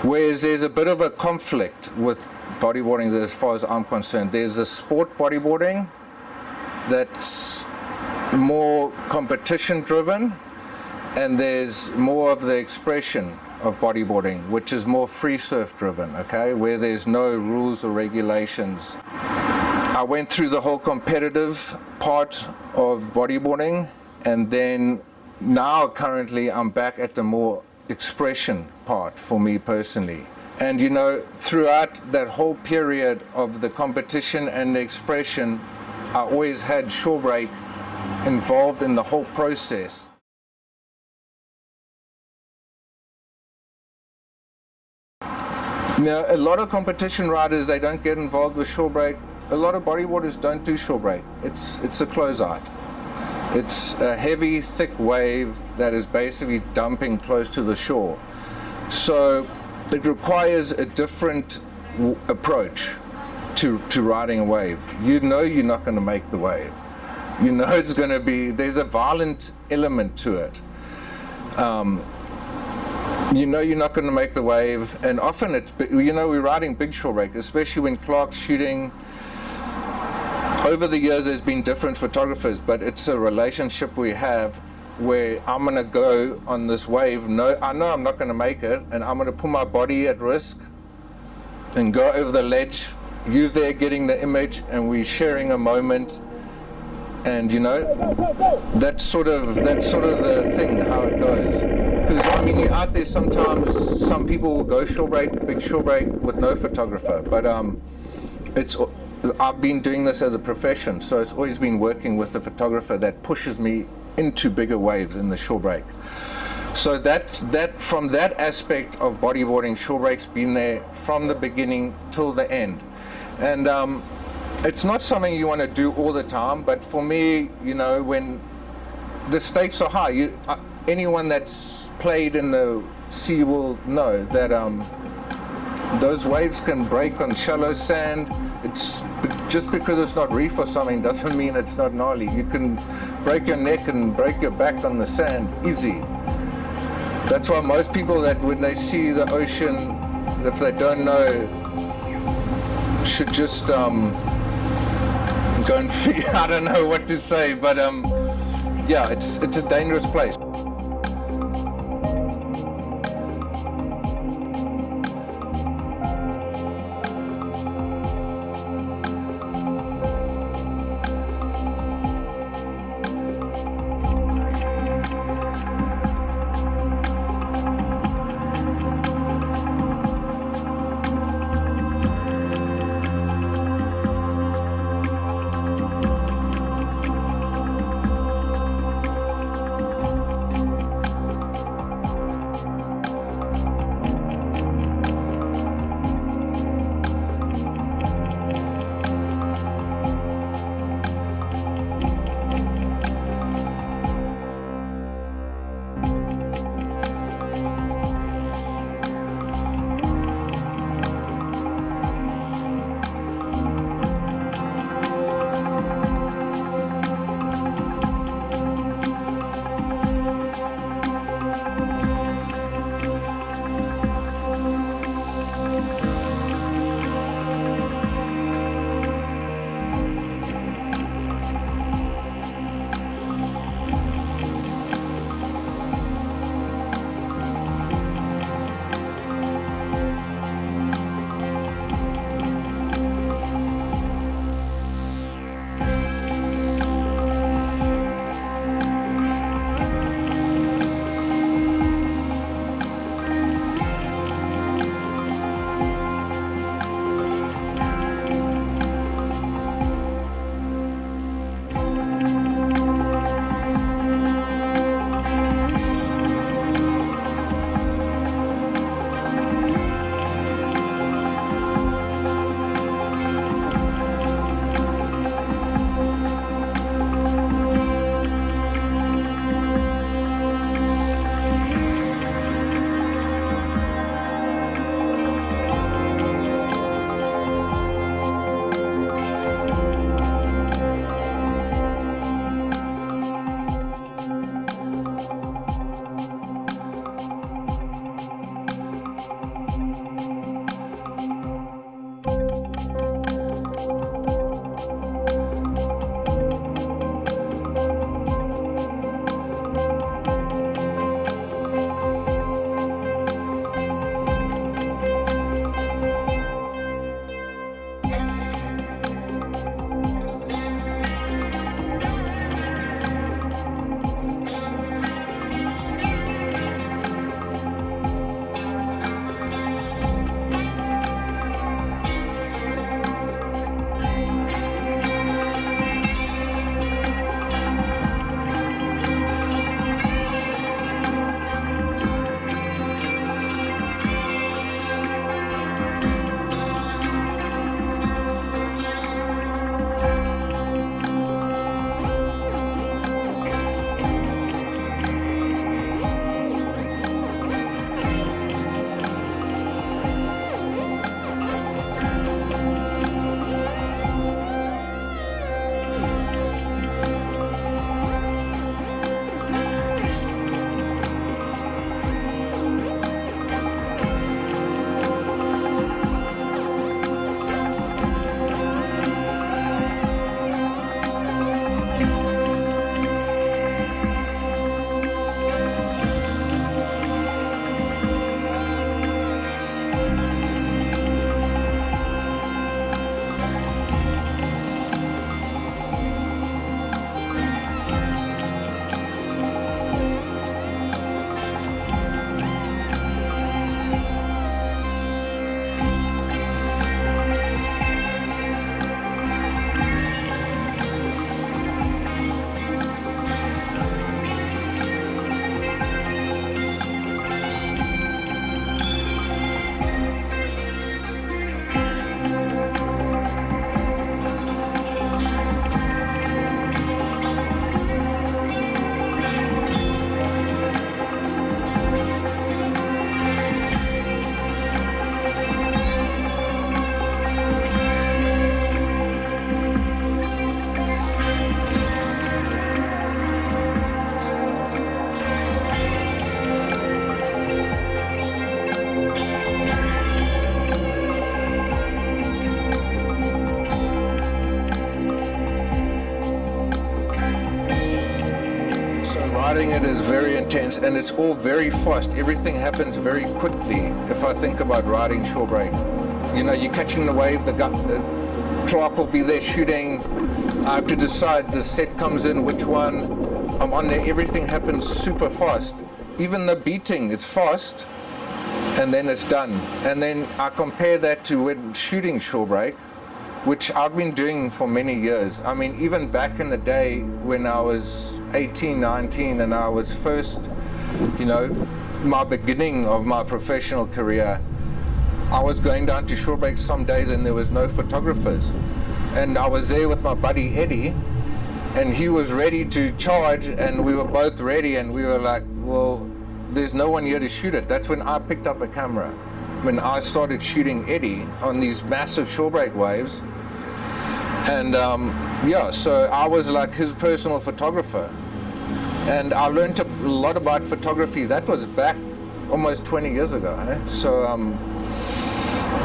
Whereas there's a bit of a conflict with bodyboarding as far as I'm concerned. There's a sport bodyboarding that's more competition driven, and there's more of the expression of bodyboarding, which is more free surf driven, okay, where there's no rules or regulations. I went through the whole competitive part of bodyboarding, and then now currently I'm back at the more expression part for me personally. And you know, throughout that whole period of the competition and the expression, I always had Shorebreak involved in the whole process. Now, a lot of competition riders, they don't get involved with Shorebreak. A lot of bodyboarders don't do Shorebreak. It's a closeout. It's a heavy, thick wave that is basically dumping close to the shore. So it requires a different approach to riding a wave. You know you're not going to make the wave. You know it's going to be, there's a violent element to it. You know you're not going to make the wave, and often it's, you know, we're riding big Shorebreak, especially when Clark's shooting. Over the years there's been different photographers, but it's a relationship we have where I'm going to go on this wave. No, I know I'm not going to make it, and I'm going to put my body at risk and go over the ledge. You there getting the image, and we're sharing a moment. And you know, that's sort of the thing, how it goes. Because I mean, you're out there sometimes, some people will go Shorebreak, big Shorebreak with no photographer, but I've been doing this as a profession, so it's always been working with the photographer that pushes me into bigger waves in the Shorebreak. So that from that aspect of bodyboarding, Shorebreak's been there from the beginning till the end. And it's not something you want to do all the time, but for me, you know, when the stakes are high, anyone that's played in the sea will know that those waves can break on shallow sand. It's just because it's not reef or something doesn't mean it's not gnarly. You can break your neck and break your back on the sand easy. That's why most people, that when they see the ocean, if they don't know, should just go and figure. I don't know what to say, but yeah, it's a dangerous place. riding it is very intense, and it's all very fast. Everything happens very quickly. If I think about riding Shorebreak, you know, you're catching the wave, the clerk will be there shooting. I have to decide, the set comes in, which one. I'm on there, everything happens super fast. Even the beating, it's fast, and then it's done. And then I compare that to when shooting Shorebreak, which I've been doing for many years. I mean, even back in the day when I was 18, 19, and I was first, you know, my beginning of my professional career, I was going down to Shorebreak some days and there was no photographers. And I was there with my buddy Eddie, and he was ready to charge, and we were both ready, and we were like, well, there's no one here to shoot it. That's when I picked up a camera. When I started shooting Eddie on these massive Shorebreak waves. And yeah, so I was like his personal photographer. And I learned a lot about photography. That was back almost 20 years ago. So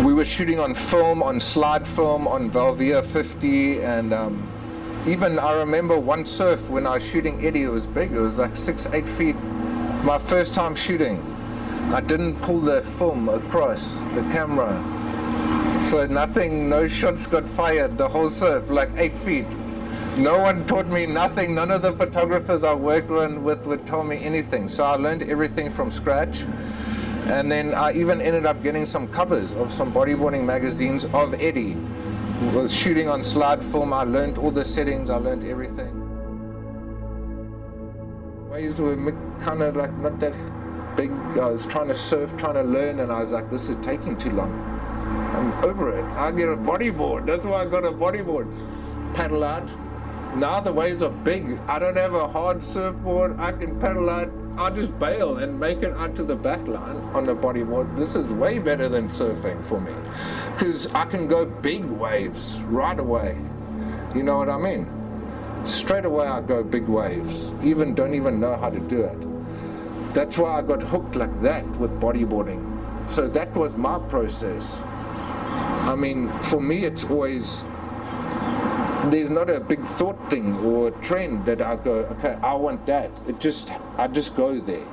we were shooting on film, on slide film, on Velvia 50, and even I remember one surf when I was shooting Eddie, it was big, it was like 6-8 feet. My first time shooting, I didn't pull the film across the camera, so nothing, no shots got fired the whole surf, like 8 feet. No one taught me nothing. None of the photographers I worked with would tell me anything, so I learned everything from scratch. And then I even ended up getting some covers of some bodyboarding magazines of Eddie. I was shooting on slide film. I learned all the settings, I learned everything. Waves were kind of like not that big. I was trying to surf, trying to learn, and I was like, this is taking too long. I'm over it. I get a bodyboard. That's why I got a bodyboard. Paddle out. Now the waves are big. I don't have a hard surfboard. I can paddle out. I'll just bail and make it out to the back line on the bodyboard. This is way better than surfing for me, because I can go big waves right away. You know what I mean? Straight away I go big waves. Don't even know how to do it. That's why I got hooked like that with bodyboarding. So that was my process. I mean, for me it's always, there's not a big thought thing or a trend that I go, okay, I want that. I just go there.